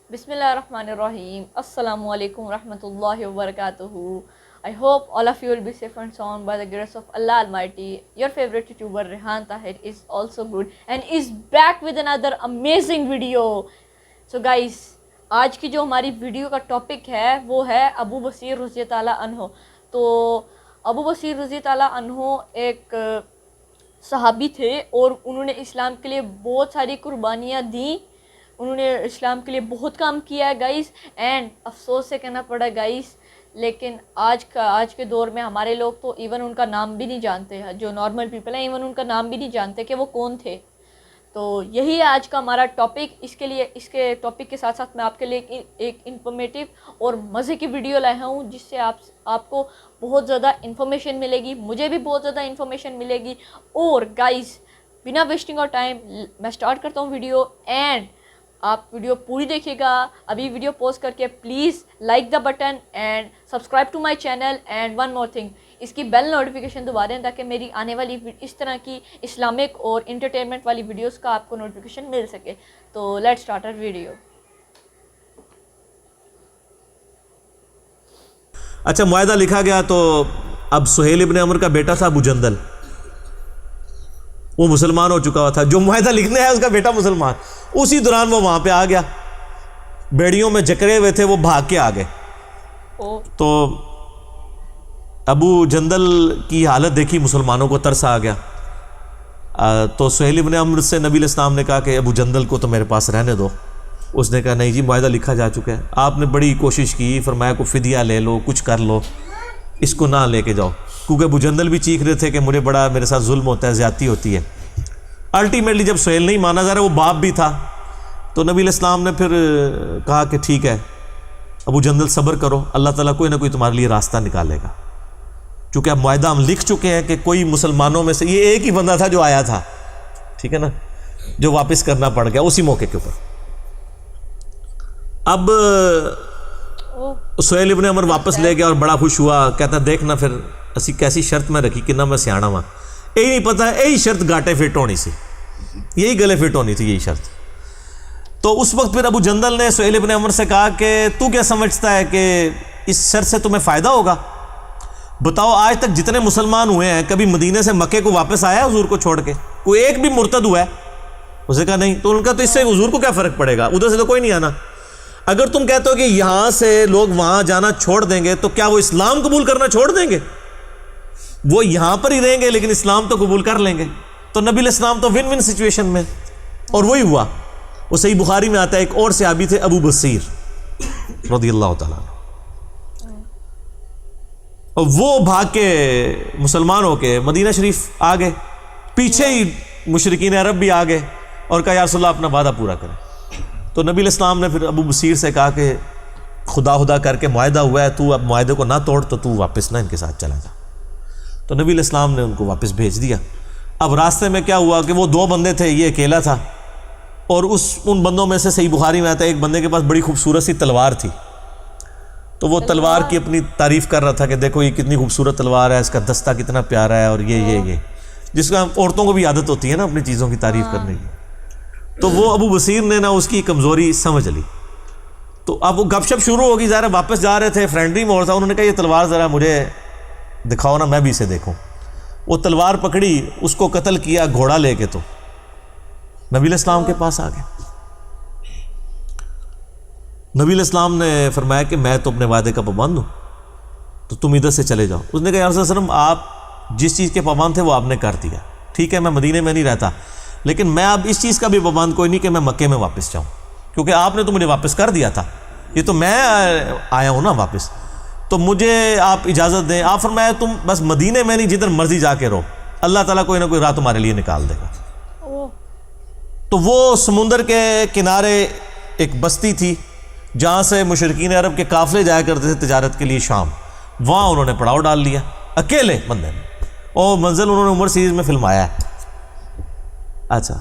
Bismillahirrahmanirrahim. Assalamu alaikum warahmatullahi wabarakatuh. I hope all of you will be safe and sound by the grace of Allah Almighty. Your favorite YouTuber Rehan Tahir is also good and is back with another amazing video. So guys, آج کی جو ہماری video کا topic ہے وہ ہے ابو بصیر رضی تعالیٰ عنہ. تو ابو بصیر رضی تعالیٰ عنہ ایک صحابی تھے اور انہوں نے اسلام کے لیے بہت ساری قربانیاں دیں. انہوں نے اسلام کے لیے بہت کام کیا ہے گائز. اینڈ افسوس سے کہنا پڑا گائز، لیکن آج کے دور میں ہمارے لوگ تو ایون ان کا نام بھی نہیں جانتے. جو نارمل پیپل ہیں ایون ان کا نام بھی نہیں جانتے کہ وہ کون تھے. تو یہی ہے آج کا ہمارا ٹاپک. اس کے ٹاپک کے ساتھ ساتھ میں آپ کے لیے ایک انفارمیٹیو اور مزے کی ویڈیو لایا ہوں جس سے آپ کو بہت زیادہ انفارمیشن ملے گی، مجھے بھی بہت زیادہ انفارمیشن ملے گی. اور گائز بنا ویسٹنگ آف ٹائم میں سٹارٹ کرتا ہوں ویڈیو. اینڈ آپ ویڈیو پوری دیکھیے گا. ابھی ویڈیو پوز کر کے please like the button and subscribe to my channel. And one more thing, اس کی بیل نوٹیفیکیشن دبا دیں تاکہ میری آنے والی اس طرح کی اسلامک اور انٹرٹینمنٹ والی ویڈیوز کا آپ کو نوٹیفیکیشن مل سکے. تو لیٹس سٹارٹ آور ویڈیو. اچھا، معاہدہ لکھا گیا تو اب سہیل ابن عمر کا بیٹا تھا ابو جندل، وہ مسلمان ہو چکا ہوا تھا. جو معاہدہ لکھنے ہے اس کا بیٹا مسلمان. اسی دوران وہ وہاں پہ آ گیا، بیڑیوں میں جکڑے ہوئے تھے، وہ بھاگ کے آ گئے. تو ابو جندل کی حالت دیکھی، مسلمانوں کو ترس آ گیا. تو سہیل ابن عمر سے نبی علیہ السلام نے کہا کہ ابو جندل کو تو میرے پاس رہنے دو. اس نے کہا نہیں جی، معاہدہ لکھا جا چکا ہے. آپ نے بڑی کوشش کی، فرمایا کو فدیہ لے لو، کچھ کر لو، اس کو نہ لے کے جاؤ. کیونکہ ابو جندل بھی چیخ رہے تھے کہ مجھے بڑا میرے ساتھ ظلم ہوتا ہے، زیادتی ہوتی ہے. الٹیمیٹلی جب سہیل نہیں مانا جا رہا، وہ باپ بھی تھا، تو نبی علیہ السلام نے پھر کہا کہ ٹھیک ہے ابو جندل صبر کرو، اللہ تعالیٰ کوئی نہ کوئی تمہارے لیے راستہ نکالے گا. چونکہ اب معاہدہ ہم لکھ چکے ہیں کہ کوئی مسلمانوں میں سے، یہ ایک ہی بندہ تھا جو آیا تھا، ٹھیک ہے نا، جو واپس کرنا پڑ گیا اسی موقع کے اوپر. اب سہیل ابن عمر واپس لے گیا اور بڑا خوش ہوا. کہتا دیکھنا پھر اسی کیسی شرط میں رکھی کہ نہ میں سیاڑا ہوا، یہی نہیں پتا، یہی شرط گاٹے فٹ ہونی سی، یہی گلے فٹ ہونی تھی، یہی شرط. تو اس وقت پھر ابو جندل نے سہیل ابن عمر سے کہا کہ تو کیا سمجھتا ہے کہ اس شرط سے تمہیں فائدہ ہوگا؟ بتاؤ آج تک جتنے مسلمان ہوئے ہیں کبھی مدینے سے مکے کو واپس آیا حضور کو چھوڑ کے؟ کوئی ایک بھی مرتد ہوا ہے؟ اس نے کہا نہیں. تو ان کا تو اس سے حضور کو کیا فرق پڑے گا، ادھر سے تو کوئی نہیں آنا. اگر تم کہتے ہو کہ یہاں سے لوگ وہاں جانا چھوڑ دیں گے تو کیا وہ اسلام قبول کرنا چھوڑ دیں گے؟ وہ یہاں پر ہی رہیں گے لیکن اسلام تو قبول کر لیں گے. تو نبی علیہ السلام تو ون ون سچویشن میں، اور وہی ہوا. وہ صحیح بخاری میں آتا ہے، ایک اور صحابی تھے ابو بصیر رضی اللہ تعالیٰ عنہ، اور وہ بھاگ کے مسلمان ہو کے مدینہ شریف آ گئے. پیچھے ہی مشرکین عرب بھی آ گئے اور کہا یا رسول اللہ اپنا وعدہ پورا کریں. تو نبی علیہ السلام نے پھر ابو بصیر سے کہا کہ خدا کر کے معاہدہ ہوا ہے، تو اب معاہدے کو نہ توڑ، تو تو واپس نہ ان کے ساتھ چلا جا. تو نبی علیہ السلام نے ان کو واپس بھیج دیا. اب راستے میں کیا ہوا کہ وہ دو بندے تھے، یہ اکیلا تھا، اور ان بندوں میں سے صحیح بخاری میں آتا ہے ایک بندے کے پاس بڑی خوبصورت سی تلوار تھی. تو وہ تلوار کی اپنی تعریف کر رہا تھا کہ دیکھو یہ کتنی خوبصورت تلوار ہے، اس کا دستہ کتنا پیارا ہے، اور یہ جس کا عورتوں کو بھی عادت ہوتی ہے نا اپنی چیزوں کی تعریف کرنے کی. تو وہ ابو بصیر نے نا اس کی کمزوری سمجھ لی. تو اب وہ گپ شپ شروع ہوگی، ظاہر واپس جا رہے تھے، فرینڈلی ماحول تھا. انہوں نے کہا یہ تلوار ذرا مجھے دکھاؤ نا، میں بھی اسے دیکھوں. وہ تلوار پکڑی، اس کو قتل کیا گھوڑا لے کے. تو نبی علیہ السلام کے پاس آ گئے. نبی علیہ السلام نے فرمایا کہ میں تو اپنے وعدے کا پابند ہوں، تو تم ادھر سے چلے جاؤ. اس نے کہا یا رسول اللہ صلی اللہ علیہ وسلم آپ جس چیز کے پابند تھے وہ آپ نے کر دیا، ٹھیک ہے میں مدینے میں نہیں رہتا، لیکن میں اب اس چیز کا بھی پابند کوئی نہیں کہ میں مکے میں واپس جاؤں، کیونکہ آپ نے تو مجھے واپس کر دیا تھا، یہ تو میں آیا ہوں نا واپس، تو مجھے آپ اجازت دیں. آپ فرمایا تم بس مدینے میں نہیں، جدھر مرضی جا کے رہو، اللہ تعالیٰ کوئی نہ کوئی راہ تمہارے لیے نکال دے گا. تو وہ سمندر کے کنارے ایک بستی تھی جہاں سے مشرکین عرب کے قافلے جایا کرتے تھے تجارت کے لیے شام. وہاں انہوں نے پڑاؤ ڈال لیا اکیلے بندے نے، اور منزل انہوں نے عمر سیریز میں فلمایا ہے. اچھا،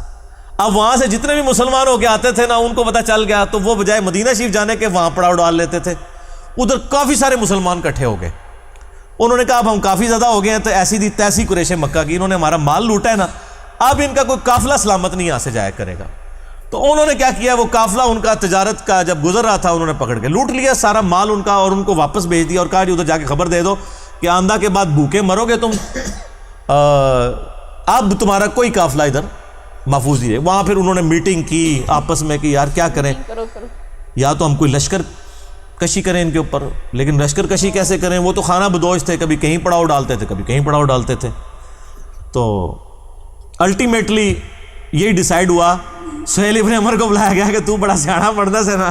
اب وہاں سے جتنے بھی مسلمان ہو کے آتے تھے نا ان کو پتہ چل گیا، تو وہ بجائے مدینہ شریف جانے کے وہاں پڑاؤ ڈال لیتے تھے. ادھر کافی سارے مسلمان کٹھے ہو گئے. انہوں نے کہا اب ہم کافی زیادہ ہو گئے ہیں، تو ایسی دی تیسی قریش مکہ کی، انہوں نے ہمارا مال لوٹا ہے نا، اب ان کا کوئی قافلہ سلامت نہیں یہاں سے جایا کرے گا. تو انہوں نے کیا کیا, وہ قافلہ ان کا تجارت کا جب گزر رہا تھا انہوں نے پکڑ کے لوٹ لیا سارا مال ان کا, اور ان کو واپس بھیج دیا اور کہا جی ادھر جا کے خبر دے دو کہ آندھا کے بعد بھوکے مرو گے تم, اب تمہارا کوئی قافلہ ادھر محفوظ نہیں ہے. وہاں پھر انہوں نے میٹنگ کی آپس میں کہ یار کیا کریں, یا تو ہم کوئی لشکر کشی کریں ان کے اوپر, لیکن لشکر کشی کیسے کریں, وہ تو خانہ بدوش تھے, کبھی کہیں پڑاؤ ڈالتے تھے کبھی کہیں پڑاؤ ڈالتے تھے. تو الٹیمیٹلی یہی ڈیسائیڈ ہوا, سہیل ابن عمر کو بلایا گیا کہ تو بڑا سیاڑا مرد ہے نا,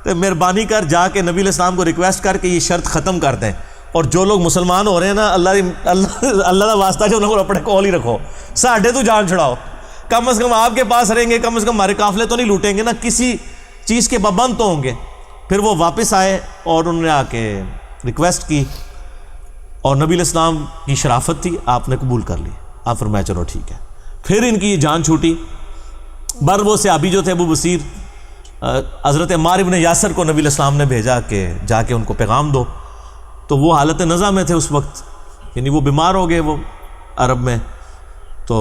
تو مہربانی کر جا کے نبی علیہ السلام کو ریکویسٹ کر کے یہ شرط ختم کر دیں, اور جو لوگ مسلمان ہو رہے ہیں نا اللہ کا واسطہ جو انہوں کو اپنے کول ہی رکھو, ساڈے تو جان چھڑاؤ, کم از کم آپ کے پاس رہیں گے, کم از کم ہمارے قافلے تو نہیں لوٹیں گے نا, کسی چیز کے پابند تو ہوں گے. پھر وہ واپس آئے اور انہوں نے آ کے ریکویسٹ کی, اور نبی علیہ السلام کی شرافت تھی, آپ نے قبول کر لی. آپ فرمایا چلو ٹھیک ہے. پھر ان کی جان چھوٹی. بر وہ صحابی جو تھے ابو بصیر, حضرت عمار ابن یاسر کو نبی علیہ السلام نے بھیجا کہ جا کے ان کو پیغام دو. تو وہ حالت نزع میں تھے اس وقت, یعنی وہ بیمار ہو گئے وہ عرب میں. تو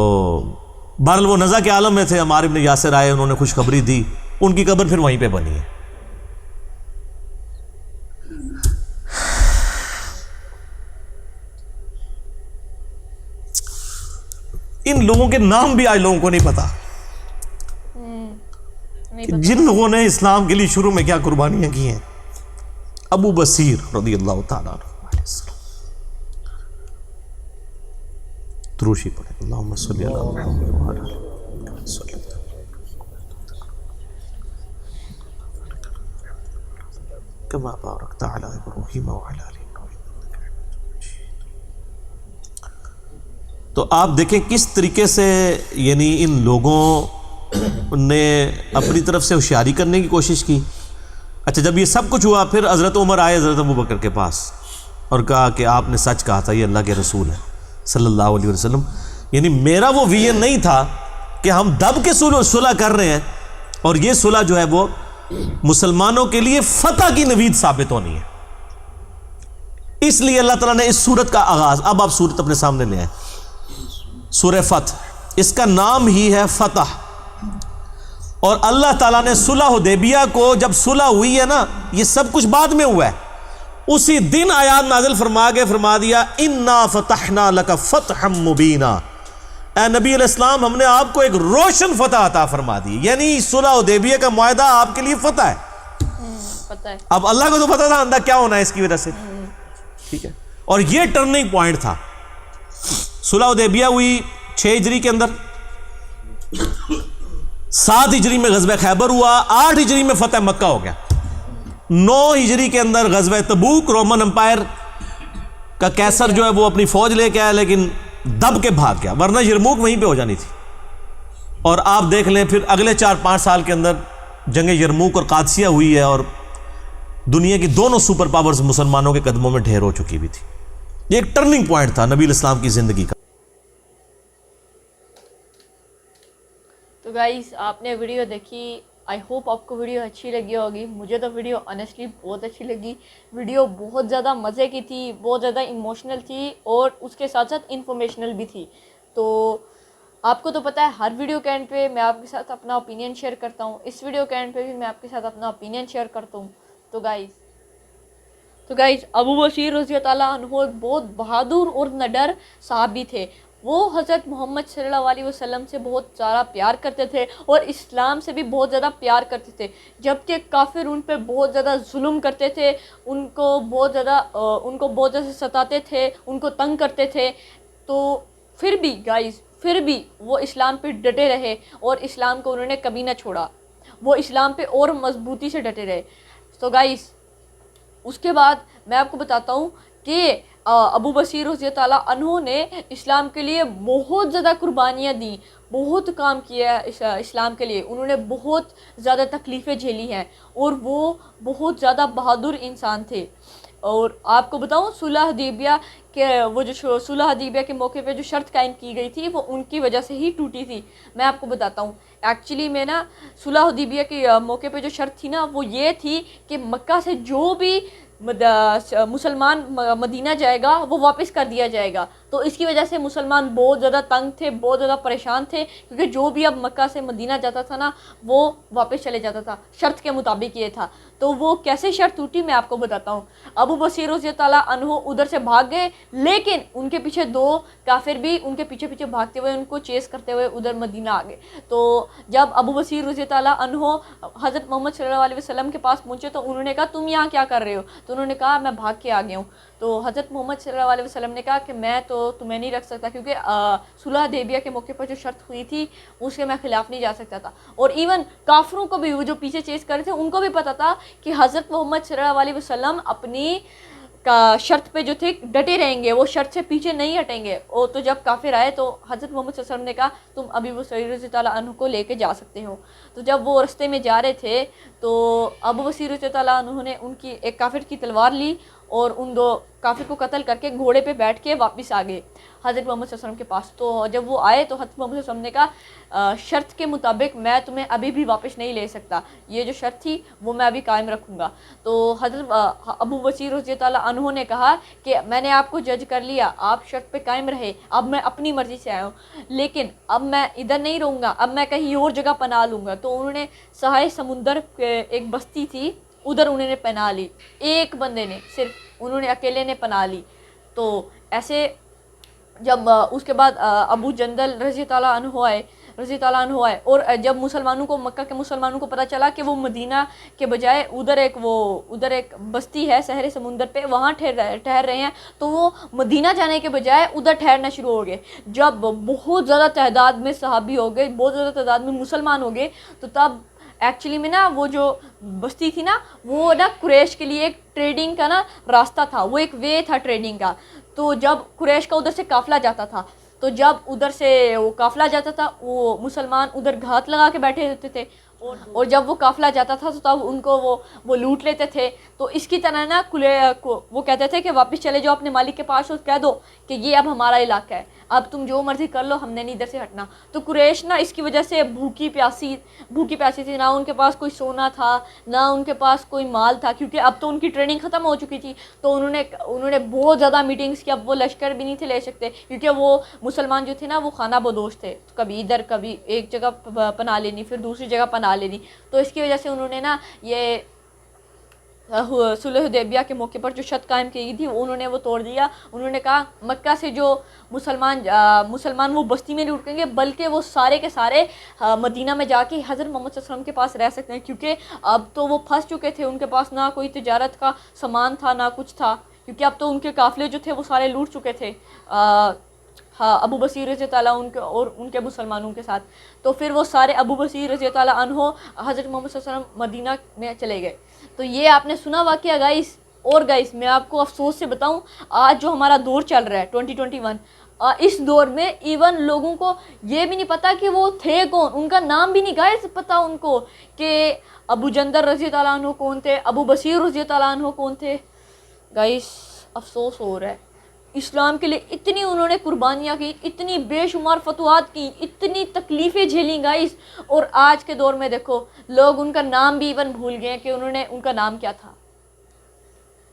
بہرحال وہ نزع کے عالم میں تھے. عمار ابن یاسر آئے, انہوں نے خوشخبری دی, ان کی قبر پھر وہیں پہ بنی ہے. ان لوگوں کے نام بھی آج لوگوں کو نہیں پتا, جن لوگوں نے اسلام کے لیے شروع میں کیا قربانیاں کی ہیں. ابو بصیر رضی اللہ تعالیٰ عنہ, دروشی پڑھیں, اللہم صلی علی محمد وعلی آلہ محمد صلی اللہ کما بارکت علی ابراہیم وعلی آلہ ابراہیم. تو آپ دیکھیں کس طریقے سے یعنی ان لوگوں نے اپنی طرف سے ہوشیاری کرنے کی کوشش کی. اچھا جب یہ سب کچھ ہوا, پھر حضرت عمر آئے حضرت ابوبکر کے پاس اور کہا کہ آپ نے سچ کہا تھا, یہ اللہ کے رسول ہے صلی اللہ علیہ وسلم. یعنی میرا وہ ویژن نہیں تھا کہ ہم دب کے صلح کر رہے ہیں, اور یہ صلح جو ہے وہ مسلمانوں کے لیے فتح کی نوید ثابت ہونی ہے. اس لیے اللہ تعالیٰ نے اس سورت کا آغاز, اب آپ سورت اپنے سامنے لے آئیں, سورہ فتح, اس کا نام ہی ہے فتح. اور اللہ تعالیٰ نے صلح حدیبیہ کو, جب صلح ہوئی ہے نا, یہ سب کچھ بعد میں ہوا ہے, اسی دن آیات نازل فرما کے فرما دیا انا فتحنا لک فتحا مبینا, اے نبی علیہ السلام ہم نے آپ کو ایک روشن فتح عطا فرما دی. یعنی صلح حدیبیہ کا معاہدہ آپ کے لیے فتح ہے. اب اللہ کو تو پتہ تھا اندر کیا ہونا ہے اس کی وجہ سے, ٹھیک ہے. اور یہ ٹرننگ پوائنٹ تھا. صلح حدیبیہ ہوئی 6 ہجری کے اندر, 7 ہجری میں غزوہ خیبر ہوا, 8 ہجری میں فتح مکہ ہو گیا, 9 ہجری کے اندر غزوہ تبوک, رومن امپائر کا کیسر جو ہے وہ اپنی فوج لے کے آیا, لیکن دب کے بھاگ گیا, ورنہ یرموک وہیں پہ ہو جانی تھی. اور آپ دیکھ لیں پھر اگلے 4-5 سال کے اندر جنگ یرموک اور قادسیہ ہوئی ہے, اور دنیا کی دونوں سپر پاورز مسلمانوں کے قدموں میں ڈھیر ہو چکی بھی تھی. یہ ایک ٹرننگ پوائنٹ تھا نبی علیہ السلام کی زندگی کا. تو گائز آپ نے ویڈیو دیکھی, آئی ہوپ آپ کو ویڈیو اچھی لگی ہوگی. مجھے تو ویڈیو آنیسٹلی بہت اچھی لگی. ویڈیو بہت زیادہ مزے کی تھی, بہت زیادہ ایموشنل تھی, اور اس کے ساتھ ساتھ انفارمیشنل بھی تھی. تو آپ کو تو پتہ ہے ہر ویڈیو کے اینڈ پہ میں آپ کے ساتھ اپنا اوپینین شیئر کرتا ہوں, اس ویڈیو کے اینڈ پہ بھی میں آپ کے ساتھ اپنا اوپینین شیئر کرتا ہوں. تو گائز ابو بصیر رضی اللہ عنہ ایک بہت بہادر اور نڈر صحابی تھے. وہ حضرت محمد صلی اللہ علیہ وسلم سے بہت زیادہ پیار کرتے تھے, اور اسلام سے بھی بہت زیادہ پیار کرتے تھے. جب کہ کافر ان پہ بہت زیادہ ظلم کرتے تھے, ان کو بہت زیادہ ستاتے تھے, ان کو تنگ کرتے تھے, تو پھر بھی وہ اسلام پہ ڈٹے رہے, اور اسلام کو انہوں نے کبھی نہ چھوڑا. وہ اسلام پہ اور مضبوطی سے ڈٹے رہے. تو گائز اس کے بعد میں آپ کو بتاتا ہوں کہ ابو بصیر رضی اللہ عنہ نے اسلام کے لیے بہت زیادہ قربانیاں دیں, بہت کام کیا ہے اسلام کے لیے. انہوں نے بہت زیادہ تکلیفیں جھیلی ہیں, اور وہ بہت زیادہ بہادر انسان تھے. اور آپ کو بتاؤں صلح حدیبیہ صلح حدیبیہ کے موقع پہ جو شرط قائم کی گئی تھی وہ ان کی وجہ سے ہی ٹوٹی تھی. میں آپ کو بتاتا ہوں, ایکچولی میں نا صلح حدیبیہ کے موقع پہ جو شرط تھی نا وہ یہ تھی کہ مکہ سے جو بھی مسلمان مدینہ جائے گا وہ واپس کر دیا جائے گا. تو اس کی وجہ سے مسلمان بہت زیادہ تنگ تھے, بہت زیادہ پریشان تھے, کیونکہ جو بھی اب مکہ سے مدینہ جاتا تھا نا وہ واپس چلے جاتا تھا, شرط کے مطابق یہ تھا. تو وہ کیسے شرط ٹوٹی میں آپ کو بتاتا ہوں. ابو بصیر رضی تعالیٰ عنہ ادھر سے بھاگ گئے, لیکن ان کے پیچھے 2 کافر بھی ان کے پیچھے پیچھے بھاگتے ہوئے ان کو چیز کرتے ہوئے ادھر مدینہ آ گئے. تو جب ابو بصیر رضی تعالیٰ عنہ حضرت محمد صلی اللہ علیہ وسلم کے پاس پہنچے تو انہوں نے کہا تم یہاں کیا کر رہے ہو؟ تو انہوں نے کہا میں بھاگ کے آ گیا ہوں. تو حضرت محمد صلی اللہ علیہ وسلم نے کہا کہ میں تو تمہیں نہیں رکھ سکتا, کیونکہ صلح حدیبیہ کے موقع پر جو شرط ہوئی تھی اس کے میں خلاف نہیں جا سکتا تھا. اور ایون کافروں کو بھی, وہ جو پیچھے چیز کر رہے تھے, ان کو بھی پتا تھا کہ حضرت محمد صلی اللہ علیہ وسلم اپنی شرط پہ جو تھے ڈٹے رہیں گے, وہ شرط سے پیچھے نہیں ہٹیں گے. اور تو جب کافر آئے تو حضرت محمد صلی اللہ علیہ وسلم نے کہا تم ابو بصیر رضی تعالیٰ عنہ کو لے کے جا سکتے ہو. تو جب وہ رستے میں جا رہے تھے تو ابو بصیر رضی تعالیٰ عنہ نے ان کی ایک کافر کی تلوار لی اور ان 2 کافر کو قتل کر کے گھوڑے پہ بیٹھ کے واپس آ گئے حضرت محمد صلی اللہ علیہ وسلم کے پاس. تو جب وہ آئے تو حضرت محمد صلی اللہ علیہ وسلم نے کہا شرط کے مطابق میں تمہیں ابھی بھی واپس نہیں لے سکتا, یہ جو شرط تھی وہ میں ابھی قائم رکھوں گا. تو حضرت ابو بصیر رضی تعالیٰ عنہ نے کہا کہ میں نے آپ کو جج کر لیا, آپ شرط پہ قائم رہے, اب میں اپنی مرضی سے آیا ہوں, لیکن اب میں ادھر نہیں رہوں گا, اب میں کہیں اور جگہ پناہ لوں گا. تو انہوں نے ساحل سمندر ایک بستی تھی ادھر انہوں نے پناہ لی, ایک بندے نے, صرف انہوں نے اکیلے نے پناہ لی. تو ایسے جب اس کے بعد ابو جندل رضی تعالیٰ عنہ آئے اور جب مسلمانوں کو, مکہ کے مسلمانوں کو پتہ چلا کہ وہ مدینہ کے بجائے ادھر ایک بستی ہے ساحل سمندر پہ, وہاں ٹھہر رہے ہیں, تو وہ مدینہ جانے کے بجائے ادھر ٹھہرنا شروع ہو گئے. جب بہت زیادہ تعداد میں صحابی ہو گئے, بہت زیادہ تعداد میں مسلمان ہو گئے, تو تب ایکچولی میں نا وہ جو بستی تھی نا وہ نا قریش کے لیے ایک ٹریڈنگ کا نا راستہ تھا, وہ ایک وے تھا ٹریڈنگ کا. تو جب قریش کا ادھر سے قافلہ جاتا تھا, تو جب ادھر سے وہ قافلہ جاتا تھا وہ مسلمان ادھر گھات لگا کے بیٹھے ہوتے تھے, اور جب وہ قافلہ جاتا تھا تو تب ان کو وہ لوٹ لیتے تھے. تو اس کی طرح نا وہ کہتے تھے کہ واپس چلے جاؤ اپنے مالک کے پاس اور کہہ دو کہ یہ اب ہمارا علاقہ ہے, اب تم جو مرضی کر لو, ہم نے نہیں ادھر سے ہٹنا. تو قریش نا اس کی وجہ سے بھوکی پیاسی تھی, نہ ان کے پاس کوئی سونا تھا, نہ ان کے پاس کوئی مال تھا, کیونکہ اب تو ان کی ٹریننگ ختم ہو چکی تھی. تو انہوں نے بہت زیادہ میٹنگز کی, اب وہ لشکر بھی نہیں تھے لے سکتے, کیونکہ وہ مسلمان جو تھے نا وہ خانہ بدوش تھے, کبھی ادھر کبھی ایک جگہ پناہ لینی پھر دوسری جگہ پناہ لینی. تو اس کی وجہ سے انہوں نے نا یہ صلح حدیبیہ کے موقع پر جو شرط قائم کی تھی انہوں نے وہ توڑ دیا. انہوں نے کہا مکہ سے جو مسلمان وہ بستی میں نہیں رکیں گے, بلکہ وہ سارے کے سارے مدینہ میں جا کے حضرت محمد صلی اللہ علیہ وسلم کے پاس رہ سکتے ہیں, کیونکہ اب تو وہ پھنس چکے تھے, ان کے پاس نہ کوئی تجارت کا سامان تھا نہ کچھ تھا, کیونکہ اب تو ان کے قافلے جو تھے وہ سارے لوٹ چکے تھے ابو بصیر رضی تعالیٰ اور ان کے مسلمانوں کے ساتھ. تو پھر وہ سارے ابو بصیر رضی تعالیٰ عنہ حضرت محمد صلی اللہ علیہ وسلم مدینہ میں چلے گئے. تو یہ آپ نے سنا واقعہ گائس. اور گائس میں آپ کو افسوس سے بتاؤں, آج جو ہمارا دور چل رہا ہے 2021, اس دور میں ایون لوگوں کو یہ بھی نہیں پتا کہ وہ تھے کون, ان کا نام بھی نہیں گائس پتا ان کو کہ ابو جندل رضی تعالیٰ عنہ کون تھے, ابو بصیر رضی تعالیٰ عنہ کون تھے. گائس افسوس ہو رہا ہے, اسلام کے لیے اتنی انہوں نے قربانیاں کی, اتنی بے شمار فتوحات کی, اتنی تکلیفیں جھیلیں گائس, اور آج کے دور میں دیکھو لوگ ان کا نام بھی ایون بھول گئے کہ ان کا نام کیا تھا.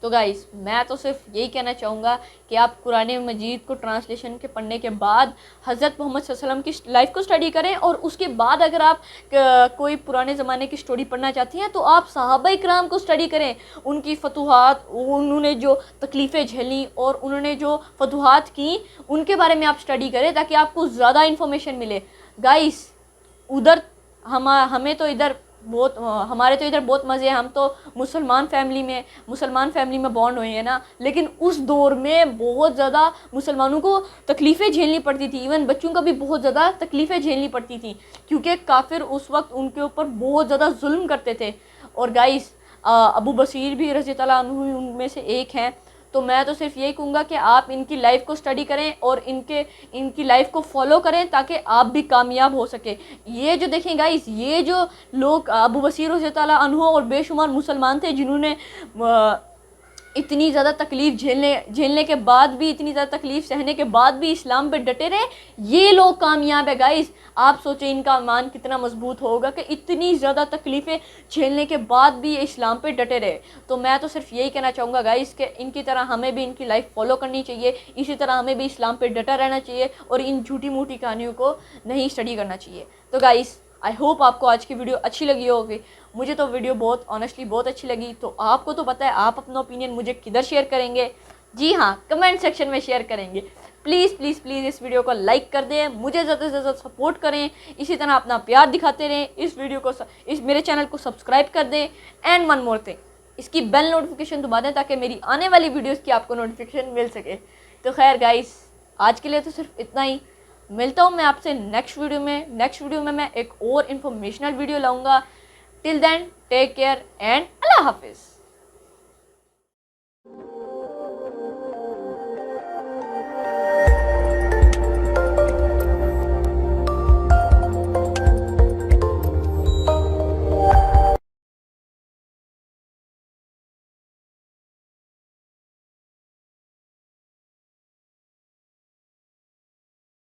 تو گائس میں تو صرف یہی کہنا چاہوں گا کہ آپ قرآن مجید کو ٹرانسلیشن کے پڑھنے کے بعد حضرت محمد صلی اللہ علیہ وسلم کی لائف کو اسٹڈی کریں, اور اس کے بعد اگر آپ کوئی پرانے زمانے کی اسٹوری پڑھنا چاہتی ہیں تو آپ صحابہ اکرام کو اسٹڈی کریں, ان کی فتوحات, انہوں نے جو تکلیفیں جھیلیں اور انہوں نے جو فتوحات کی ان کے بارے میں آپ اسٹڈی کریں تاکہ آپ کو زیادہ انفارمیشن ملے. گائس ادھر ہمیں تو ادھر ہمارے تو ادھر بہت مزے ہیں, ہم تو مسلمان فیملی میں بورن ہوئے ہیں نا, لیکن اس دور میں بہت زیادہ مسلمانوں کو تکلیفیں جھیلنی پڑتی تھی, ایون بچوں کا بھی بہت زیادہ تکلیفیں جھیلنی پڑتی تھیں, کیونکہ کافر اس وقت ان کے اوپر بہت زیادہ ظلم کرتے تھے. اور گائس ابو بصیر بھی رضی اللہ عنہ ان میں سے ایک ہیں. تو میں تو صرف یہی کہوں گا کہ آپ ان کی لائف کو اسٹڈی کریں اور ان کی لائف کو فالو کریں تاکہ آپ بھی کامیاب ہو سکے. یہ جو دیکھیں گائس, یہ جو لوگ ابو بصیر رضی اللہ عنہ اور بے شمار مسلمان تھے جنہوں نے اتنی زیادہ تکلیف جھیلنے کے بعد بھی، اتنی زیادہ تکلیف سہنے کے بعد بھی اسلام پہ ڈٹے رہے، یہ لوگ کامیاب ہے گائز. آپ سوچیں ان کا ایمان کتنا مضبوط ہوگا کہ اتنی زیادہ تکلیفیں جھیلنے کے بعد بھی یہ اسلام پہ ڈٹے رہے. تو میں تو صرف یہی کہنا چاہوں گا گائز کہ ان کی طرح ہمیں بھی ان کی لائف فالو کرنی چاہیے، اسی طرح ہمیں بھی اسلام پہ ڈٹا رہنا چاہیے اور ان جھوٹی موٹی کہانیوں کو نہیں اسٹڈی کرنا چاہیے. تو گائز آئی ہوپ آپ کو آج کی ویڈیو اچھی لگی ہوگی. مجھے تو ویڈیو بہت آنیسٹلی بہت اچھی لگی. تو آپ کو تو پتہ ہے آپ اپنا اوپینین مجھے کدھر شیئر کریں گے؟ جی ہاں، کمنٹ سیکشن میں شیئر کریں گے. پلیز پلیز پلیز اس ویڈیو کو لائک کر دیں، مجھے زیادہ سے زیادہ سپورٹ کریں، اسی طرح اپنا پیار دکھاتے رہیں. اس ویڈیو کو میرے چینل کو سبسکرائب کر دیں. اینڈ ون مور تھنگ، اس کی بیل نوٹیفیکیشن دبا دیں تاکہ میری آنے والی ویڈیوز کی آپ کو نوٹیفیکیشن مل سکے. تو خیر گائز آج کے لیے تو صرف اتنا ہی. ملتا ہوں میں آپ سے نیکسٹ ویڈیو میں میں ایک اور انفارمیشنل ویڈیو لاؤں گا. ٹل دین ٹیک کیئر اینڈ اللہ حافظ.